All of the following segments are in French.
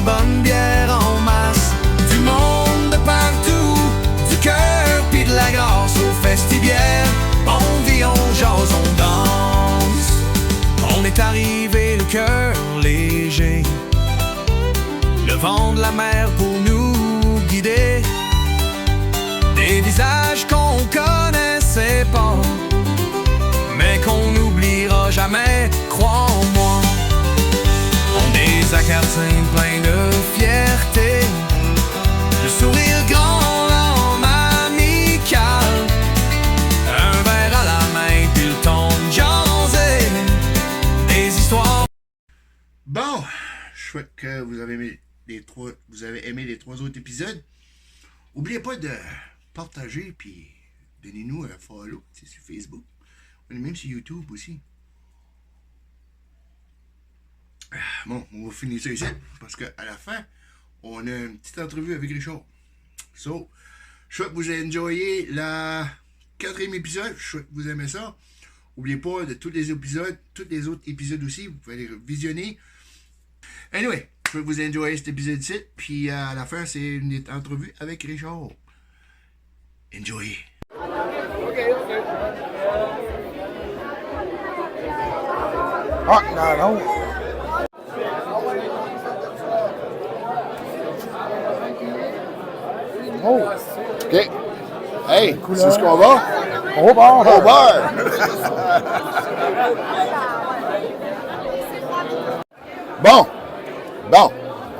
bonne bière en masse. Du monde de partout, du cœur pis de la grâce aux festivières. On vit, on jase, on danse. On est arrivé le cœur léger, le vent de la mer pour nous guider. Des visages qu'on connaissait pas, mais qu'on n'oubliera jamais, crois-moi. On est à Cartin plein de fierté, le sourire grand, l'âme amicale, un verre à la main puis le temps de jaser des histoires. Bon, je souhaite que vous avez aimé les 3 autres épisodes. N'oubliez pas de partager puis donnez-nous un follow sur Facebook. On est même sur YouTube aussi. Bon, on va finir ça ici parce qu'à la fin, on a une petite entrevue avec Richard. So, je souhaite que vous ayez enjoyé la 4e épisode. Je souhaite que vous aimez ça. N'oubliez pas de tous les autres épisodes aussi. Vous pouvez les visionner. Anyway, je souhaite que vous ayez enjoyé cet épisode-ci. Puis à la fin, c'est une entrevue avec Richard. Enjoy. Ah, non. Oh. OK. Hey, c'est ce qu'on va? Au bar. Au bar.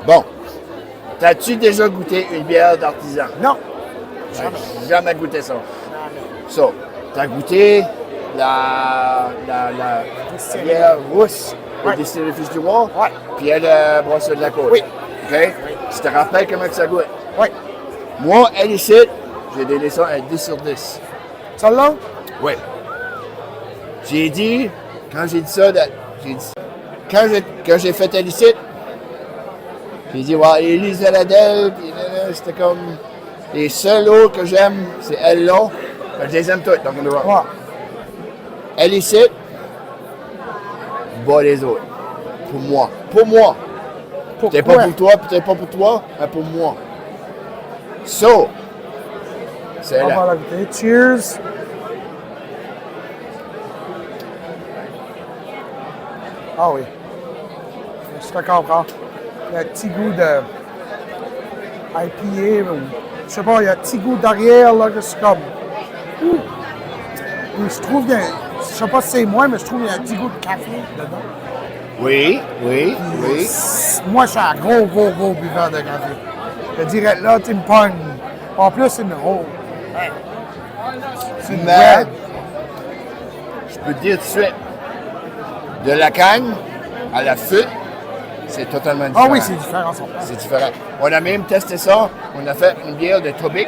Bon. T'as-tu déjà goûté une bière d'artisan? Non. J'ai jamais goûté ça. So, t'as goûté la bière rousse de distillerie Fils du Roi? Ouais. Puis elle a brossé de la côte? Oui. OK? Tu te rappelles comment que ça goûte? Oui. Moi, elle ici, j'ai donné ça un 10 sur 10. Celle-là? Oui. J'ai dit, quand j'ai dit ça, quand j'ai fait elle ici, j'ai dit, ouais, Élise Aladel, puis c'était comme, les seuls autres que j'aime, c'est elle-là. Je les aime toutes, donc on doit voir. Elle ici, bas les autres. Pour moi. Peut-être pas pour toi, peut-être pas pour toi, mais pour moi. So, c'est On là. va la goûter. Cheers. Ah oui. Je te comprends. Il y a un petit goût de IPA, ou je sais pas, il y a un petit goût d'arrière là que c'est comme. Ouh. Et je trouve que, je sais pas si c'est moi, mais je trouve qu'il y a un petit goût de café dedans. Oui. Moi, je suis un gros buveur de café. Je dirais là, tu me pognes. En plus, c'est une rose. C'est une Mais, red. je peux te dire tout de suite, de la canne à la fût, c'est totalement différent. Ah oui, c'est différent. C'est différent. On a même testé ça. On a fait une bière de Tobic.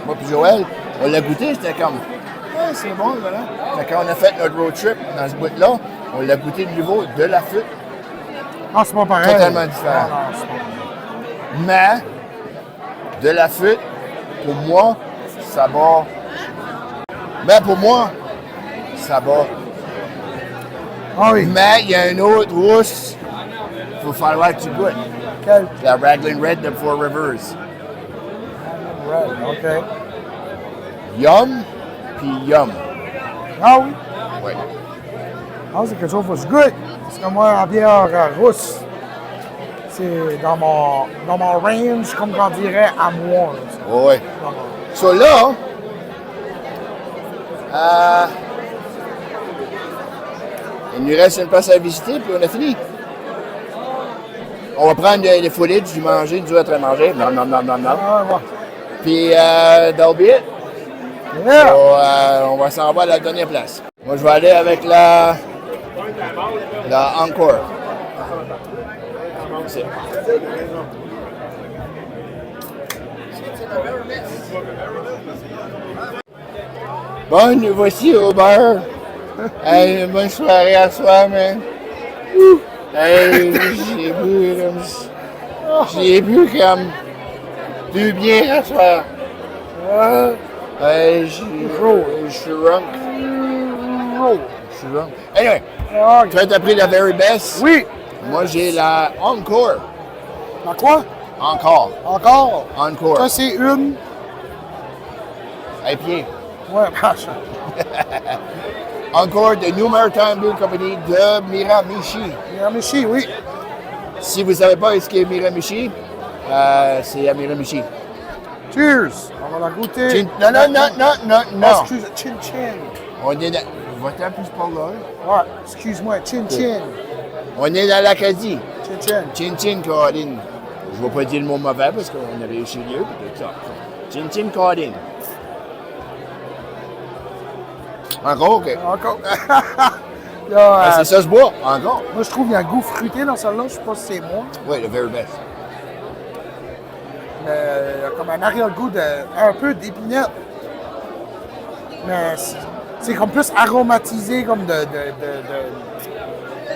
Moi et Joël, on l'a goûté, c'était comme, ouais, c'est bon, voilà. Fait quand on a fait notre road trip dans ce bout-là, on l'a goûté de nouveau de la fût. Ah, c'est pas pareil. Totalement différent. Non, c'est pas... Mais, de la fût, pour moi, ça va. Mais pour moi, ça va. Ah oui. Mais il y a une autre rousse, il va falloir que tu goûtes. Quel? La Raglan Red de Four Rivers. Red, OK. Yum, puis yum. Ah oui. Oui. Ah, c'est quelque chose qu'il faut que je goûte. Parce que moi, en bière rousse, c'est dans mon range, comme on dirait, à moi. Oui. So là, il nous reste une place à visiter, puis on a fini. On va prendre les footage du manger, du être à manger. Non. Ah, ouais. Puis, that'll be it. Yeah. So, on va s'en va à la dernière place. Moi, je vais aller avec la Encore. C'est. Bon, nous voici au bar. Hey, une bonne soirée à soi, man. Hey, j'ai bu comme 2 bières à soir. Hey, je suis drunk. Anyway, toi, t'as pris la Very Best? Oui. Moi, j'ai la Encore. Dans quoi? Encore. Encore? Encore. Ça, c'est une. À pied. Ouais, machin. Encore de New Maritime Beer Company de Miramichi. Miramichi, oui. Si vous ne savez pas ce qu'est Miramichi, c'est à Miramichi. Cheers! On va la goûter. Non. Ah, excuse, chin chin. On est dans... Va-t'en plus par là. Ouais, excuse-moi, chin chin. On est dans l'Acadie. Chin chin. Chin Chin Caroline. Je ne vais pas dire le mot mauvais parce qu'on a réussi mieux. Peut-être ça. Chin Chin Caroline. Encore, OK. Encore. Là, C'est ça, se boit. Encore. moi, je trouve qu'il y a un goût fruité dans celle-là. Je sais pas si c'est moi. Oui, le very best. Mais il y a comme un arrière-goût un peu d'épinette. Mais c'est comme plus aromatisé, comme de comment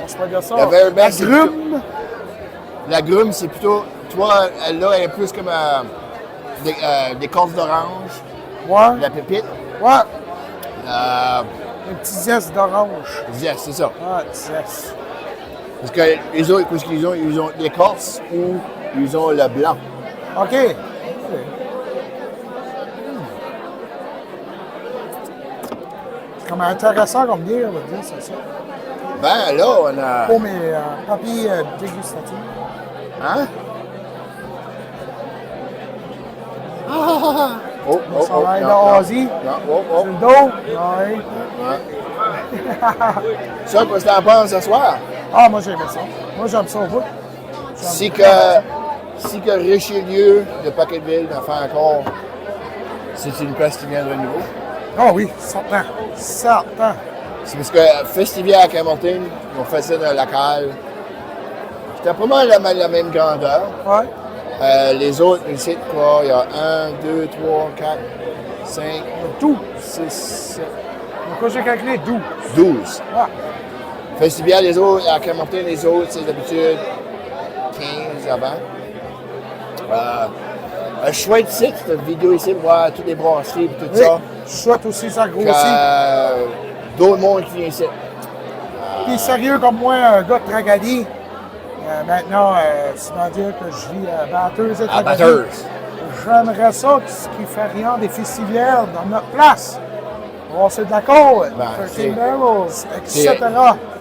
je peux dire ça? La very best, agrumes. La grume, c'est plutôt... Toi, là, elle est plus comme des corses d'orange, Ouais. la pépite. Ouais. Euh, Un petit zeste d'orange. yes, c'est ça. Ouais, zeste. Parce que les autres, qu'est-ce qu'ils ont? Ils ont l'écorce ou ils ont le blanc. OK. C'est comme intéressant comme bière, on va dire, c'est ça. Ben là, on a... Pour mes papiers dégustatifs. Hein? Oh, Ça va être non, de Ozzy. non, Sur le dos. Ouais. Ça, qu'est-ce que t'en penses ce soir? Ah, moi, j'aimais ça. Moi, j'aime ça au bout. Si que Richelieu de Packetville en fait encore, c'est une place qui vient de nouveau. Ah oui, certain. Certain. C'est parce que Festivière à Campbellton, ils ont fait ça dans le local. C'était pas mal la même grandeur. Ouais. Les autres, ici, quoi, il y a 1, 2, 3, 4, 5, Tout. 6, 7, Donc, j'ai calculé 12. 12. Ouais. Festivière, les autres, à Campbellton, les autres, c'est d'habitude 15 avant. Un chouette site, cette vidéo ici, pour voir toutes les brasseries et tout Oui. ça. Je souhaite aussi ça grossit. D'autres mondes qui viennent ici. Puis sérieux comme moi, un gars de Tracadie, maintenant, c'est-à-dire que je vis à Bathurst et À Tracadie. Bathurst. J'aimerais ça qu'ils fassent rien des festivières dans notre place. On s'est d'accord, 13 Barrels, etc.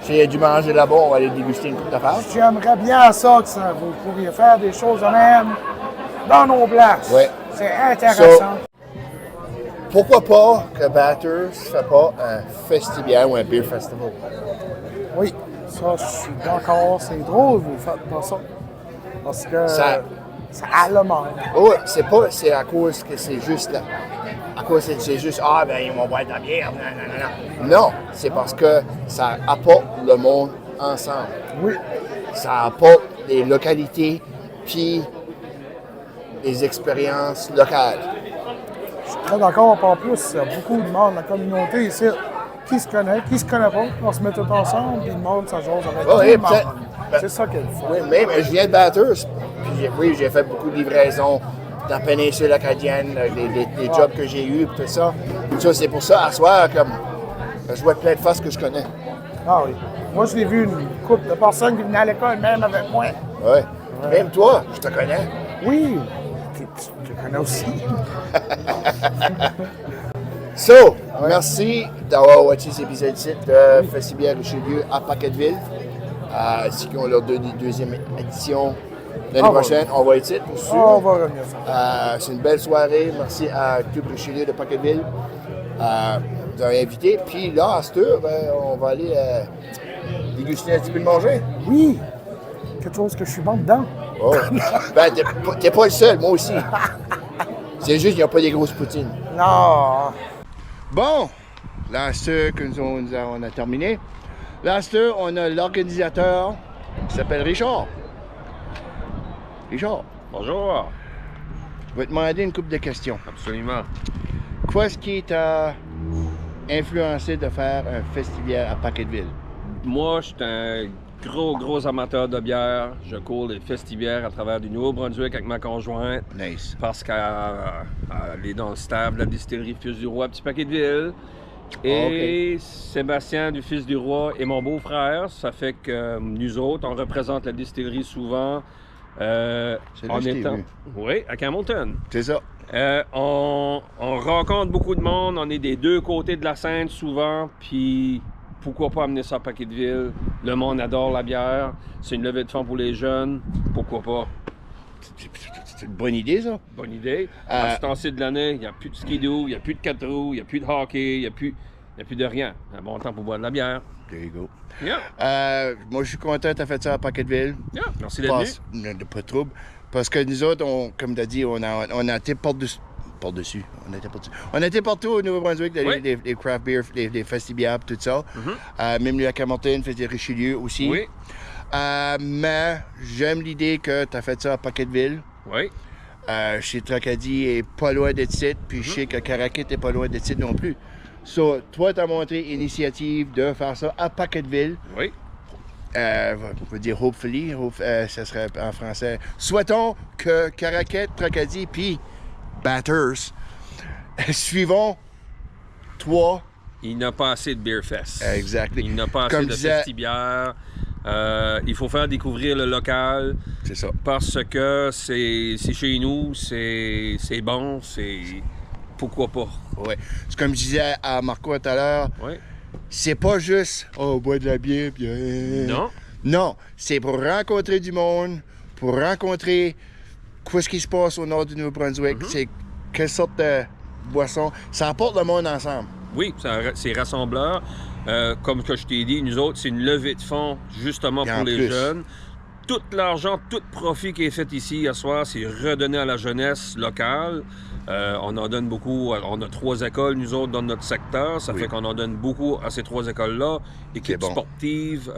S'il y a du manger là-bas, on va aller déguster une coupe d'affaires. J'aimerais bien ça, que ça, vous pourriez faire des choses de même dans nos places. Ouais. C'est intéressant. Pourquoi pas que Bathurst ne fait pas un festivière ou un beer festival? Oui, ça, je suis d'accord. C'est drôle, vous faites pas ça. Parce que ça a le monde. Oh, c'est à cause que c'est juste là. À cause que c'est juste, ben ils vont boire de la bière. Non, c'est parce que ça apporte le monde ensemble. Oui. Ça apporte des localités puis des expériences locales. Je suis très d'accord. En plus, il y a beaucoup de monde dans la communauté ici qui se connaît pas. On se met tous ensemble, puis le monde, ça jase avec tout le monde. C'est ça qu'il faut. Oui, même, je viens de Bathurst. Puis j'ai fait beaucoup de livraisons dans la péninsule acadienne, les jobs que j'ai eus, tout ça. Ça, c'est pour ça, à soir, comme, je vois plein de faces que je connais. Ah oui. Moi, je l'ai vu une couple de personnes qui venaient à l'école, même avec moi. Oui. Même toi, je te connais. Oui. Tu connais aussi. So, merci d'avoir watché cet épisode-ci de Festivière Richelieu à Packetville. Ceux qui ont leur deuxième édition l'année prochaine, on va être ici, pour sûr. On va revenir ça. C'est une belle soirée. Merci à Club Richelieu de Packetville de nous avoir invités. Puis là, à cette heure, on va aller déguster un petit peu de manger. Oui. Quelque chose que je suis bon dedans. Oh. Ben, t'es pas le seul, moi aussi. C'est juste qu'il n'y a pas des grosses poutines. Non. Bon, là, à cette heure que on a terminé. Là, à cette heure, on a l'organisateur qui s'appelle Richard. Richard, Bonjour. je vais te demander une couple de questions. Absolument. Qu'est-ce qui t'a influencé de faire un festivière à Packetville? Moi, je suis un gros amateur de bière. Je cours les festivières à travers du Nouveau-Brunswick avec ma conjointe. Nice. Parce qu'elle est dans le staff de la distillerie Fils du Roi à Petit Packetville. Et Sébastien du Fils du Roi est mon beau-frère. Ça fait que nous autres, on représente la distillerie souvent C'est là en que je t'ai étant... vu. Oui, à Hamilton. C'est ça. On rencontre beaucoup de monde, on est des deux côtés de la scène souvent, puis pourquoi pas amener ça à Paquetteville? Le monde adore la bière, c'est une levée de fonds pour les jeunes, pourquoi pas? C'est une bonne idée, ça. Bonne idée. À ce temps-ci de l'année, il n'y a plus de skidoo, il n'y a plus de 4 roues, il n'y a plus de hockey, il n'y a plus de rien. Un bon temps pour boire de la bière. There you go. Yeah. Moi, je suis content que tu as fait ça à Paquetteville. Yeah. Merci d'être venu. Pas de trouble. Parce que nous autres, comme tu as dit, on a été par-dessus. On était partout au Nouveau-Brunswick, les craft beer, les festibiables, tout ça. Même lui à Hamilton faisait Richelieu aussi. Oui. Mais j'aime l'idée que tu as fait ça à Paquetteville. Oui. Chez Tracadie est pas loin d'être site, puis je sais que Caraquet est pas loin d'être site non plus. So, toi, tu as montré l'initiative de faire ça à Paquetteville. Oui. On peut dire hopefully, ça serait en français. Souhaitons que Caraquet, Tracadie, puis Batters suivons toi. Il n'a pas assez de Beer Fest. Exactly. Il n'a pas assez de festibière. Il faut faire découvrir le local. C'est ça. Parce que c'est chez nous, c'est bon, c'est... Pourquoi pas? Oui. C'est comme je disais à Marco tout à l'heure, Oui. c'est pas juste « Oh, bois de la bière, bien... » Non. Non, c'est pour rencontrer du monde, pour rencontrer ce qui se passe au nord du Nouveau-Brunswick, c'est quelle sorte de boisson. Ça apporte le monde ensemble. Oui, c'est rassembleur. Comme que je t'ai dit, nous autres, c'est une levée de fonds justement Et pour en les plus. jeunes. Tout l'argent, tout profit qui est fait ici hier soir, c'est redonné à la jeunesse locale. On en donne beaucoup. On a 3 écoles, nous autres, dans notre secteur. Ça fait qu'on en donne beaucoup à ces 3 écoles-là. Équipes sportives.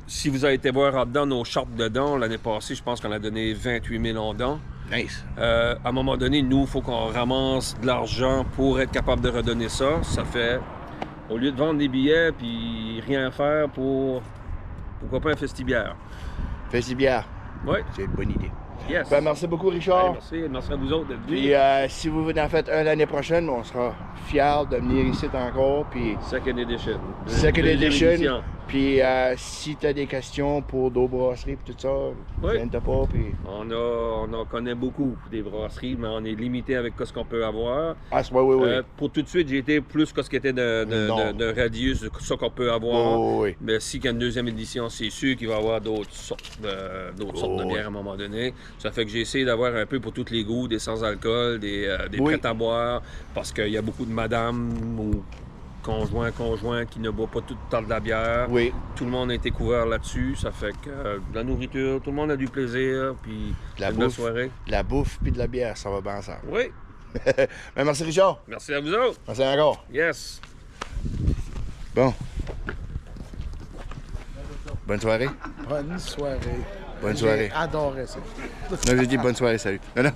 Si vous avez été voir en dedans nos chartes de dons, l'année passée, je pense qu'on a donné 28 000 en dons. Nice. À un moment donné, nous, il faut qu'on ramasse de l'argent pour être capable de redonner ça. Ça fait, au lieu de vendre des billets puis rien faire pour, pourquoi pas un festibière? Festibière. Oui. C'est une bonne idée. Yes. Ben, merci beaucoup, Richard. Hey, merci à vous autres d'être venus. Puis si vous en faites un l'année prochaine, on sera fiers de venir ici encore. Puis Second edition. Second Deuxième edition. édition. Puis si tu as des questions pour d'autres brasseries et tout ça, viens pas. Puis... On connaît beaucoup des brasseries, mais on est limité avec ce qu'on peut avoir. Ah, oui. Pour tout de suite, j'ai été plus que ce qui était de radius, de ce qu'on peut avoir. Oui. Mais si qu'il y a une deuxième édition, c'est sûr qu'il va y avoir d'autres sortes de bières à un moment donné. Ça fait que j'ai essayé d'avoir un peu pour tous les goûts, des sans-alcool, des prêts à boire, parce qu'il y a beaucoup de madames ou conjoints qui ne boivent pas tout le temps de la bière. Oui. Tout le monde a été couvert là-dessus. Ça fait que la nourriture, tout le monde a du plaisir, puis une belle soirée. La bouffe puis de la bière, ça va bien ensemble. Oui. Ben, merci, Richard. Merci à vous autres. Merci encore. Yes. Bon. Bonne soirée. Bonne soirée. Bonne soirée. J'ai adoré ça. Non, j'ai dit bonne soirée, salut. Non.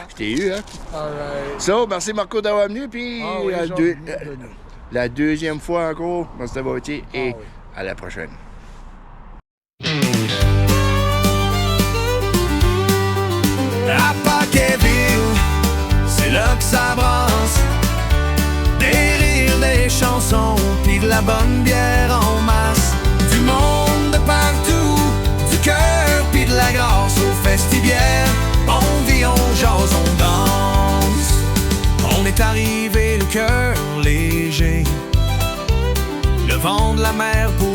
Je t'ai eu, hein? All right. So, merci Marco d'avoir venu, puis la deuxième fois encore, merci d'avoir été, et à la prochaine. À Paquetteville, c'est là que ça brasse. Des rires, des chansons, pis de la bonne bière en masse. Du monde de partout, du cœur pis de la grâce. Au festibière, on vit, on jase, on danse. On est arrivé le cœur léger, le vent de la mer pour